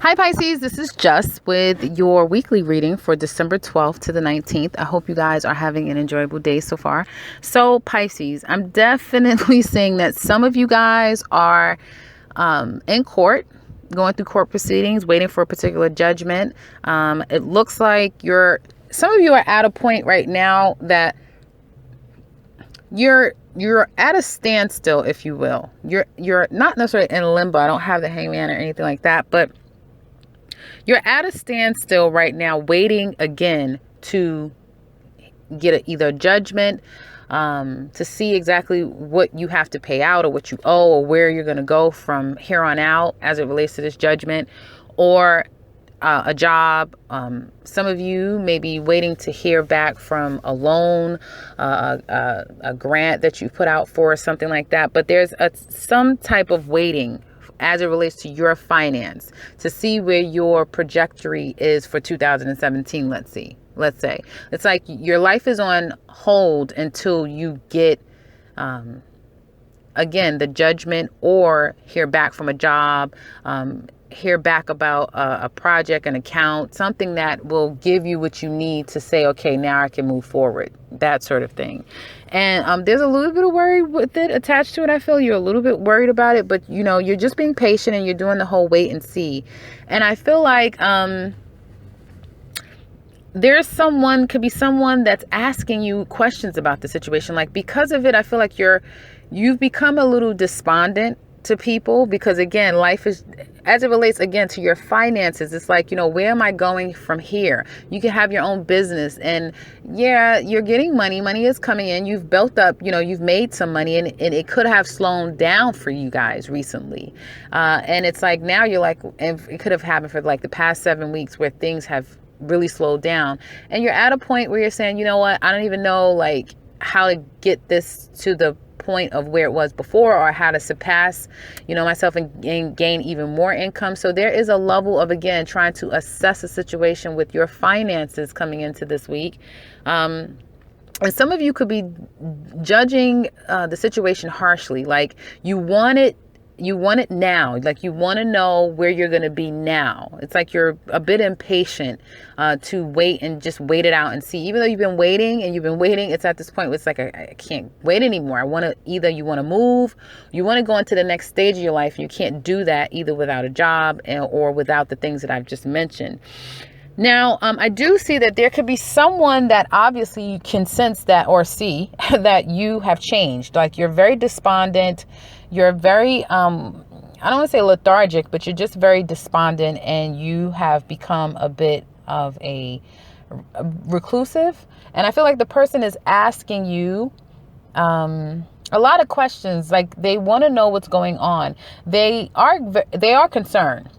Hi Pisces, this is Just with your weekly reading for December 12th to the 19th. I hope you guys are having an enjoyable day so far. So Pisces, I'm definitely seeing that some of you guys are in court, going through court proceedings, waiting for a particular judgment. It looks like some of you are at a point right now that you're at a standstill, if you will. You're not necessarily in limbo. I don't have the hangman or anything like that, but you're at a standstill right now, waiting again to get either a judgment, to see exactly what you have to pay out or what you owe or where you're going to go from here on out as it relates to this judgment, or a job. Some of you may be waiting to hear back from a loan, a grant that you put out for, something like that. But there's some type of waiting as it relates to your finance to see where your trajectory is for 2017. Let's say it's like your life is on hold until you get again the judgment, or hear back from a job, hear back about a project, an account, something that will give you what you need to say, okay, now I can move forward, that sort of thing. And there's a little bit of worry with it attached to it. I feel you're a little bit worried about it, but you're just being patient and you're doing the whole wait and see. And I feel like could be someone that's asking you questions about the situation. Like, because of it, I feel like you've become a little despondent to people, because again, life is, as it relates again to your finances, it's like, where am I going from here? You can have your own business, and yeah, you're getting money is coming in, you've built up, you've made some money, and it could have slowed down for you guys recently, and it's like now you're like, and it could have happened for like the past 7 weeks where things have really slowed down, and you're at a point where you're saying, you know what, I don't even know like how to get this to the point of where it was before, or how to surpass myself and gain even more income. So there is a level of, again, trying to assess a situation with your finances coming into this week, and some of you could be judging the situation harshly. Like, you want it now. Like, you want to know where you're going to be now. It's like you're a bit impatient to wait and just wait it out and see. Even though you've been waiting, it's at this point where it's like, I can't wait anymore. Either you want to move, you want to go into the next stage of your life, and you can't do that either without a job or without the things that I've just mentioned. Now, I do see that there could be someone that obviously you can sense that or see that you have changed. Like, you're very despondent. You're very, I don't want to say lethargic, but you're just very despondent, and you have become a bit of a reclusive. And I feel like the person is asking you a lot of questions. Like, they want to know what's going on. They are concerned,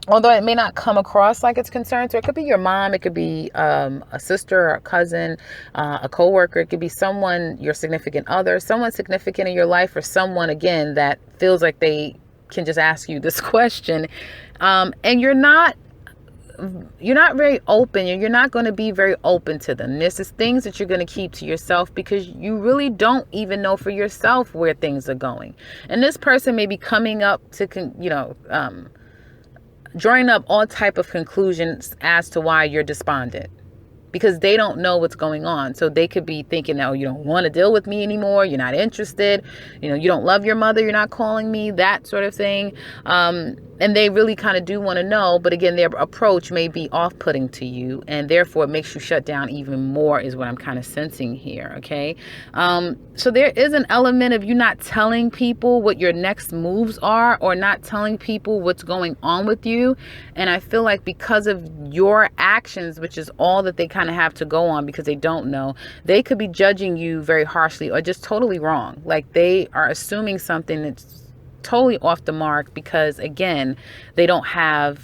although it may not come across like it's concerned. So it could be your mom, it could be a sister or a cousin, a coworker, it could be someone, your significant other, someone significant in your life, or someone, again, that feels like they can just ask you this question. And you're not very open, and you're not going to be very open to them. This is things that you're going to keep to yourself, because you really don't even know for yourself where things are going. And this person may be coming up to, drawing up all type of conclusions as to why you're despondent, because they don't know what's going on. So they could be thinking, oh, you don't want to deal with me anymore, you're not interested, you don't love your mother, you're not calling me, that sort of thing. And they really kind of do want to know, but again, their approach may be off-putting to you, and therefore it makes you shut down even more, is what I'm kind of sensing here. Okay. So there is an element of you not telling people what your next moves are, or not telling people what's going on with you. And I feel like because of your actions, which is all that they kind of have to go on, because they don't know, they could be judging you very harshly, or just totally wrong. Like, they are assuming something that's totally off the mark, because again, they don't have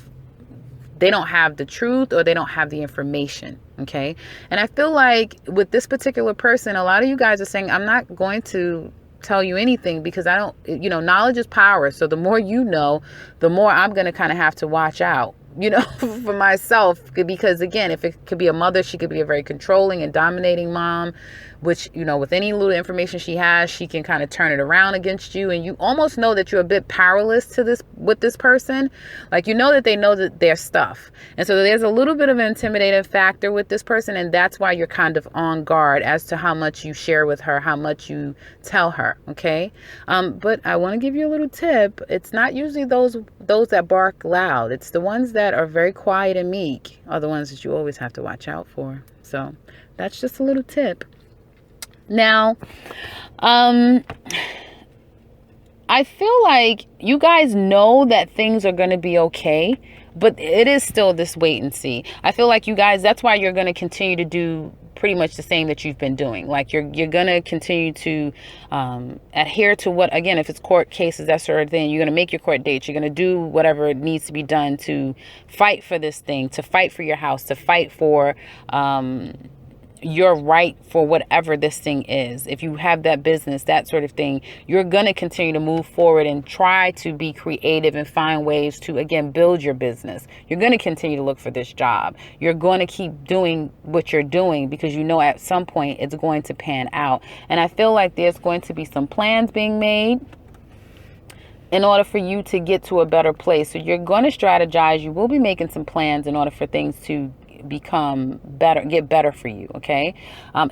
the truth, or they don't have the information. Okay. And I feel like with this particular person, a lot of you guys are saying, I'm not going to tell you anything, because I don't, knowledge is power. So the more you know, the more I'm going to kind of have to watch out, for myself, because again, if it could be a mother, she could be a very controlling and dominating mom, which, you know, with any little information she has, she can kind of turn it around against you. And you almost know that you're a bit powerless to this with this person. Like, you know that they know that their stuff. And so there's a little bit of an intimidating factor with this person. And that's why you're kind of on guard as to how much you share with her, how much you tell her. Okay. But I want to give you a little tip. It's not usually those that bark loud. It's the ones that are very quiet and meek are the ones that you always have to watch out for. So that's just a little tip. Now, I feel like you guys know that things are going to be okay, but it is still this wait and see. I feel like you guys, that's why you're going to continue to do pretty much the same that you've been doing. Like you're going to continue to adhere to what, again, if it's court cases, that sort of thing, you're going to make your court dates. You're going to do whatever needs to be done to fight for this thing, to fight for your house, to fight for your right for whatever this thing is. If you have that business, that sort of thing, you're going to continue to move forward and try to be creative and find ways to, again, build your business. You're going to continue to look for this job. You're going to keep doing what you're doing because you know at some point it's going to pan out. And I feel like there's going to be some plans being made in order for you to get to a better place. So you're going to strategize. You will be making some plans in order for things to become better, get better for you. Okay.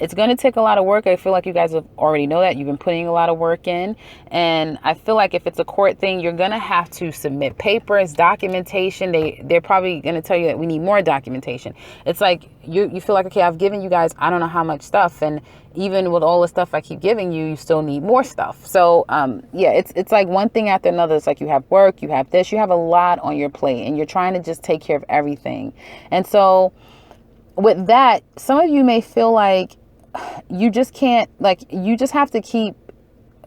It's going to take a lot of work. I feel like you guys have already know that. You've been putting a lot of work in. And I feel like if it's a court thing, you're going to have to submit papers, documentation. They're probably going to tell you that we need more documentation. It's like you feel like, okay, I've given you guys, I don't know how much stuff. And even with all the stuff I keep giving you, you still need more stuff. So, yeah, it's like one thing after another. It's like you have work, you have this, you have a lot on your plate and you're trying to just take care of everything. And so with that, some of you may feel like you just can't, like, you just have to keep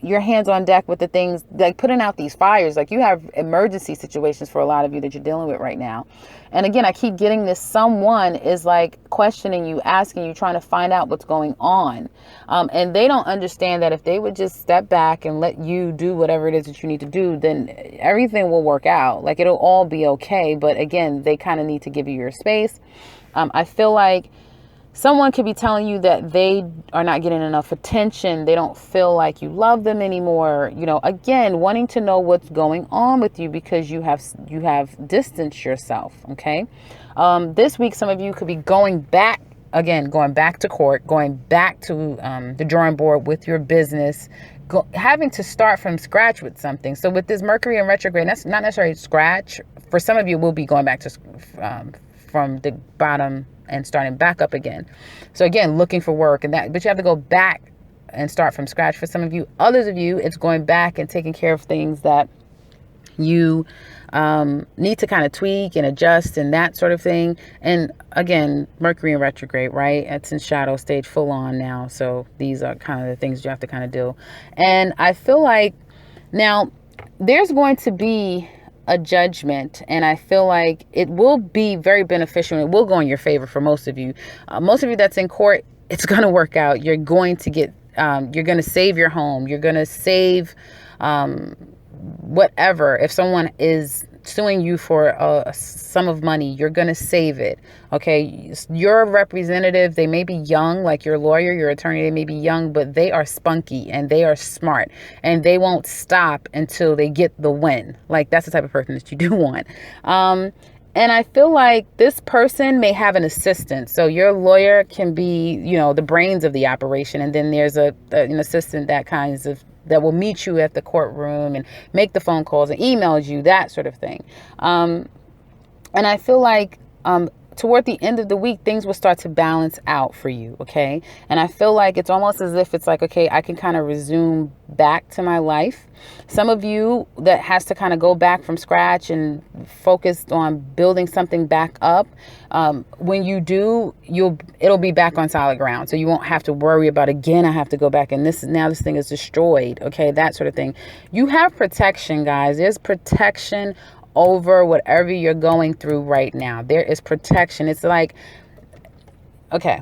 your hands on deck with the things, like putting out these fires. Like you have emergency situations for a lot of you that you're dealing with right now. And again, I keep getting this, someone is like questioning you, asking you, trying to find out what's going on. And they don't understand that if they would just step back and let you do whatever it is that you need to do, then everything will work out. Like it'll all be okay. But again, they kind of need to give you your space. I feel like someone could be telling you that they are not getting enough attention. They don't feel like you love them anymore. You know, again, wanting to know what's going on with you because you have distanced yourself. Okay. This week, some of you could be going back to court, going back to the drawing board with your business, having to start from scratch with something. So with this Mercury in retrograde, that's not necessarily scratch. For some of you, we'll be going back to from the bottom and starting back up again. So again, looking for work and that, but you have to go back and start from scratch for some of you. Others of you, it's going back and taking care of things that you need to kind of tweak and adjust and that sort of thing. And again, Mercury in retrograde, right? It's in shadow stage full on now. So these are kind of the things you have to kind of do. And I feel like now there's going to be a judgment, and I feel like it will be very beneficial. It will go in your favor for most of you. Most of you that's in court, it's going to work out. You're going to get, you're going to save your home. You're going to save whatever. If someone is suing you for a sum of money, you're going to save it. Okay. Your representative, they may be young, like your lawyer, your attorney, they may be young, but they are spunky and they are smart and they won't stop until they get the win. Like that's the type of person that you do want. And I feel like this person may have an assistant. So your lawyer can be, you know, the brains of the operation. And then there's an assistant that will meet you at the courtroom and make the phone calls and emails you, that sort of thing. And I feel like toward the end of the week, things will start to balance out for you. Okay. And I feel like it's almost as if it's like, okay, I can kind of resume back to my life. Some of you that has to kind of go back from scratch and focus on building something back up. When you do, it'll be back on solid ground. So you won't have to worry about, again, I have to go back and this thing is destroyed. Okay. That sort of thing. You have protection, guys. There's protection over whatever you're going through right now. There is protection. It's like, okay,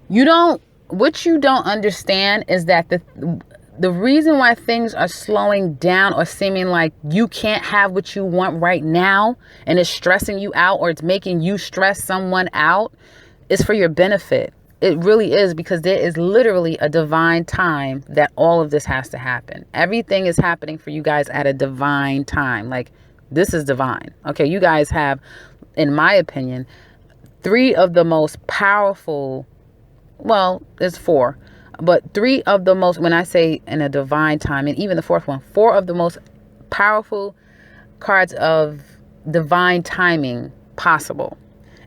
what you don't understand is that the reason why things are slowing down or seeming like you can't have what you want right now and it's stressing you out or it's making you stress someone out is for your benefit. It really is, because there is literally a divine time that all of this has to happen. Everything is happening for you guys at a divine time. Like, this is divine. Okay, you guys have, in my opinion, three of the most powerful, well, there's four, but three of the most, when I say in a divine time, and even the fourth one, four of the most powerful cards of divine timing possible.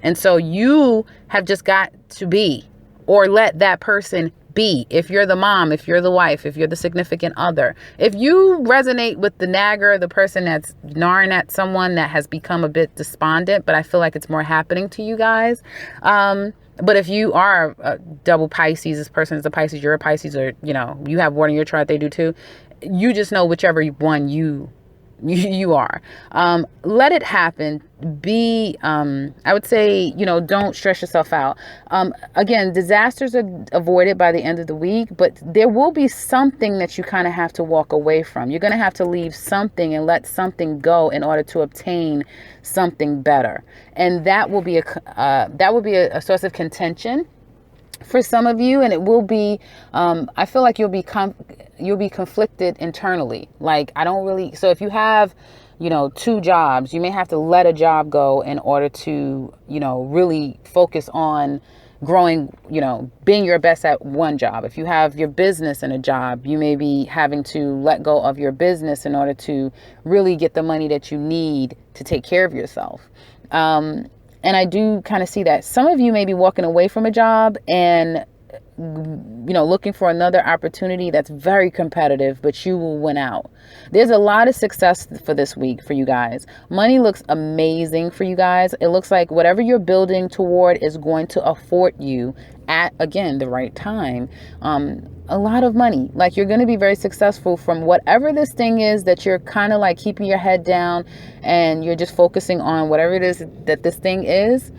And so you have just got to be, or let that person be. If you're the mom, if you're the wife, if you're the significant other, if you resonate with the nagger, the person that's gnawing at someone that has become a bit despondent, but I feel like it's more happening to you guys. But if you are a double Pisces, this person is a Pisces, you're a Pisces, or, you know, you have one in your chart, they do too. You just know whichever one you are. Let it happen. Be, I would say, you know, don't stress yourself out. Again, disasters are avoided by the end of the week, but there will be something that you kind of have to walk away from. You're going to have to leave something and let something go in order to obtain something better. And that will be a source of contention for some of you, and it will be, I feel like you'll be conflicted internally. Like, I don't really, so if you have, you know, two jobs, you may have to let a job go in order to, you know, really focus on growing, you know, being your best at one job. If you have your business and a job, you may be having to let go of your business in order to really get the money that you need to take care of yourself. And I do kind of see that some of you may be walking away from a job and, you know, looking for another opportunity that's very competitive, but you will win out. There's a lot of success for this week for you guys. Money looks amazing for you guys. It looks like whatever you're building toward is going to afford you at, again, the right time. A lot of money. Like, you're going to be very successful from whatever this thing is that you're kind of like keeping your head down and you're just focusing on whatever it is that this thing is.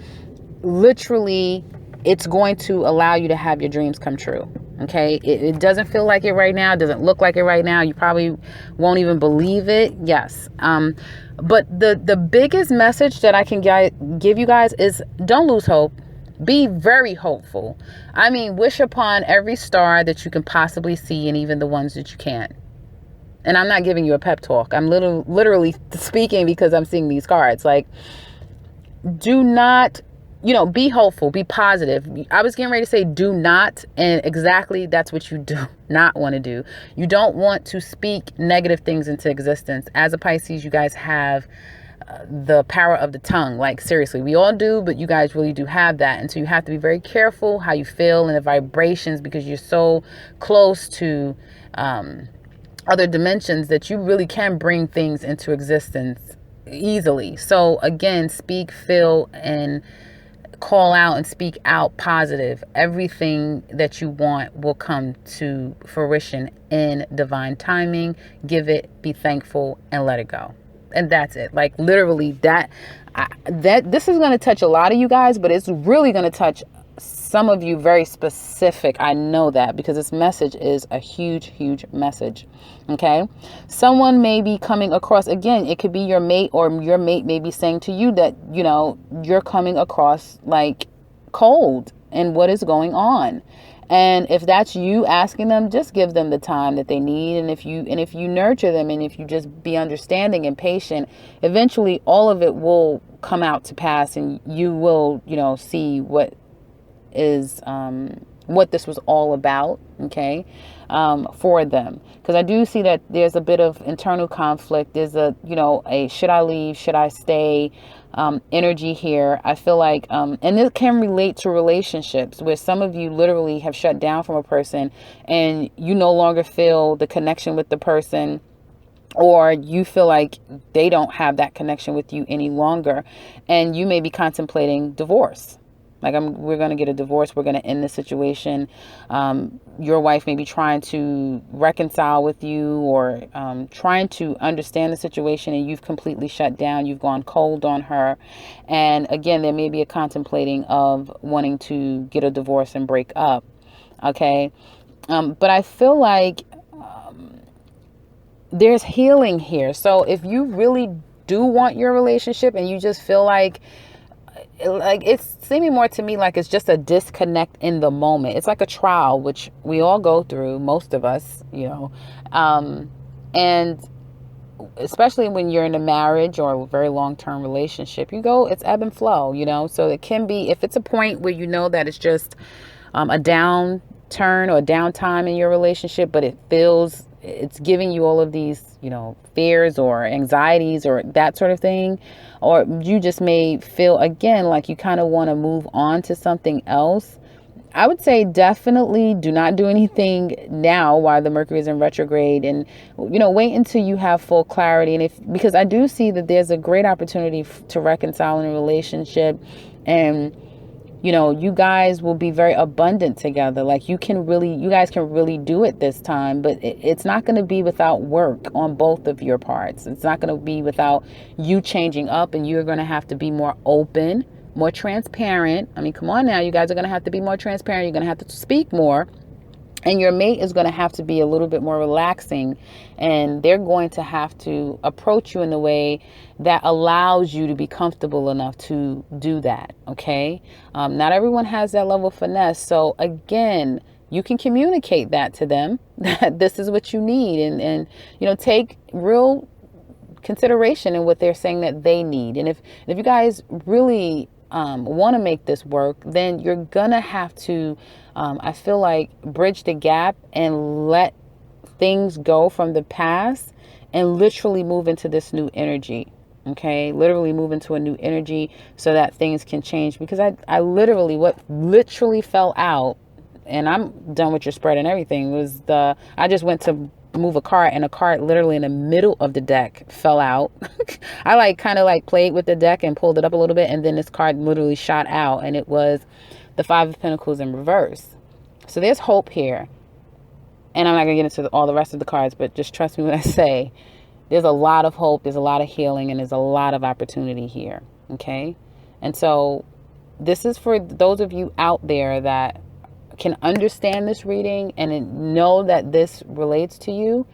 Literally, it's going to allow you to have your dreams come true. Okay. It doesn't feel like it right now. It doesn't look like it right now. You probably won't even believe it. Yes. But the biggest message that I can give you guys is don't lose hope. Be very hopeful. I mean, wish upon every star that you can possibly see, and even the ones that you can't. And I'm not giving you a pep talk. I'm literally speaking because I'm seeing these cards. Like, do not, you know, be hopeful, be positive. I was getting ready to say do not, and exactly that's what you do not want to do. You don't want to speak negative things into existence. As a Pisces, you guys have the power of the tongue. Like, seriously, we all do, but you guys really do have that. And so you have to be very careful how you feel and the vibrations, because you're so close to other dimensions that you really can bring things into existence easily. So again, speak, feel, and call out and speak out positive. Everything that you want will come to fruition in divine timing. Give it, be thankful, and let it go. And that's it. Like, literally, that this is going to touch a lot of you guys, but it's really going to touch some of you very specific. I know that, because this message is a huge, huge message. Okay. Someone may be coming across, again, it could be your mate, or your mate may be saying to you that, you know, you're coming across like cold and what is going on. And if that's you asking them, just give them the time that they need. And if you nurture them, and if you just be understanding and patient, eventually all of it will come out to pass, and you will, you know, see what is, what this was all about. Okay. For them. Because I do see that there's a bit of internal conflict. There's a, you know, a should I leave? Should I stay? Energy here. I feel like, and this can relate to relationships where some of you literally have shut down from a person and you no longer feel the connection with the person, or you feel like they don't have that connection with you any longer, and you may be contemplating divorce. Like, we're going to get a divorce. We're going to end the situation. Your wife may be trying to reconcile with you, or trying to understand the situation, and you've completely shut down. You've gone cold on her. And again, there may be a contemplating of wanting to get a divorce and break up. Okay. But I feel like there's healing here. So if you really do want your relationship, and you just feel like it's seeming more to me like it's just a disconnect in the moment. It's like a trial, which we all go through, most of us, and especially when you're in a marriage or a very long-term relationship, it's ebb and flow, so it can be, if it's a point where that it's just a downturn or a downtime in your relationship, but it's giving you all of these, fears or anxieties or that sort of thing, or you just may feel again like you kind of want to move on to something else. I would say definitely do not do anything now while the Mercury is in retrograde, and wait until you have full clarity. And because I do see that there's a great opportunity to reconcile in a relationship, and you guys will be very abundant together. Like you guys can really do it this time, but it's not going to be without work on both of your parts. It's not going to be without you changing up, and you're going to have to be more open, more transparent. I mean, come on now, you guys are going to have to be more transparent. You're going to have to speak more, and your mate is going to have to be a little bit more relaxing, and they're going to have to approach you in the way that allows you to be comfortable enough to do that. Okay. Not everyone has that level of finesse. So again, you can communicate that to them that this is what you need, and take real consideration in what they're saying that they need. And if you guys really want to make this work, then you're gonna have to I feel like bridge the gap and let things go from the past and literally move into this new energy. Okay, literally move into a new energy so that things can change, because what literally fell out, and I'm done with your spread and everything, was I just went to move a card, and a card literally in the middle of the deck fell out. I kind of played with the deck and pulled it up a little bit, and then this card literally shot out, and it was the Five of Pentacles in reverse. So there's hope here, and I'm not gonna get into all the rest of the cards, but just trust me when I say there's a lot of hope, there's a lot of healing, and there's a lot of opportunity here. Okay, and so this is for those of you out there that can understand this reading and know that this relates to you.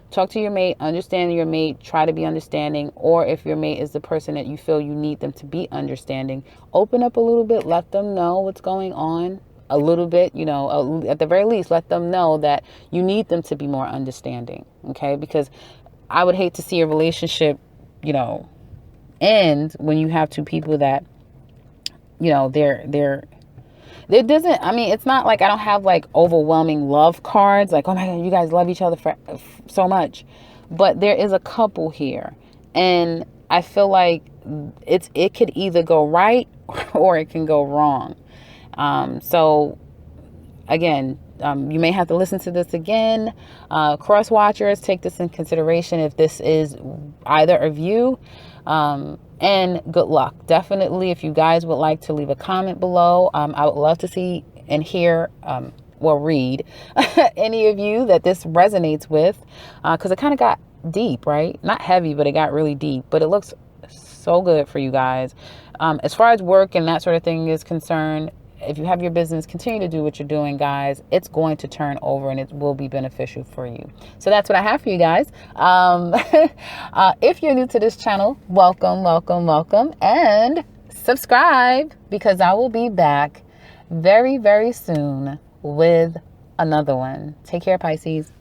Talk to your mate, understand your mate, try to be understanding. Or if your mate is the person that you feel you need them to be understanding, open up a little bit, let them know what's going on a little bit, at the very least, let them know that you need them to be more understanding. Okay, because I would hate to see a relationship, end when you have two people that, it's not like I don't have overwhelming love cards, like, oh my God, you guys love each other for so much. But there is a couple here, and I feel like it could either go right or it can go wrong. So again, you may have to listen to this again. Cross watchers, take this in consideration if this is either of you. And good luck. Definitely, if you guys would like to leave a comment below, I would love to see and hear, read any of you that this resonates with, because it kind of got deep, right? Not heavy, but it got really deep. But it looks so good for you guys. As far as work and that sort of thing is concerned, if you have your business, continue to do what you're doing, guys. It's going to turn over and it will be beneficial for you. So that's what I have for you guys. If you're new to this channel, welcome, welcome, welcome, and subscribe, because I will be back very, very soon with another one. Take care, Pisces.